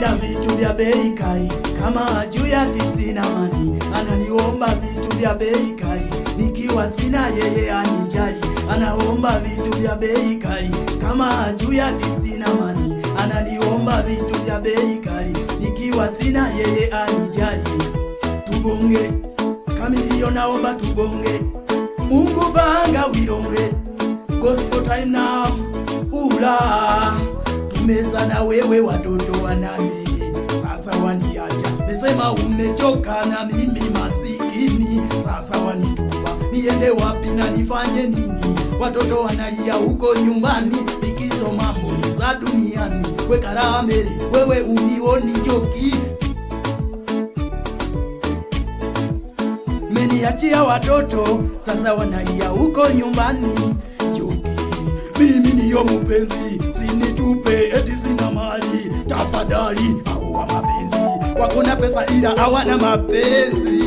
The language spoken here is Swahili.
napenda vitu vya bei kali, kama juu ya 90 mani. Ananiomba vitu vya bei kali, nikiwa sina yeye anijali. Anaomba vitu vya bei kali, kama juu ya 90 mani. Ananiomba vitu vya bei kali, nikiwa sina yeye anijali. Tubonge Kamilio, naomba tubonge, Mungu banga wironge, gospel time now. Ula tumeza na wewe watoto wanane, sasa waniacha, mesema umechoka na mimi masikini, sasa wanitupa, niende wapi na nifanye nini? Watoto wanalia huko nyumbani, likizo mambo ni za duniani. We Karambere, wewe unioni joki, meniachia watoto, sasa wanalia huko nyumbani. Joki, mimi niyo mpenzi, sinitupe eti sina mali. Tafadhali, hawa mapenzi, wako na pesa ila hawana mapenzi.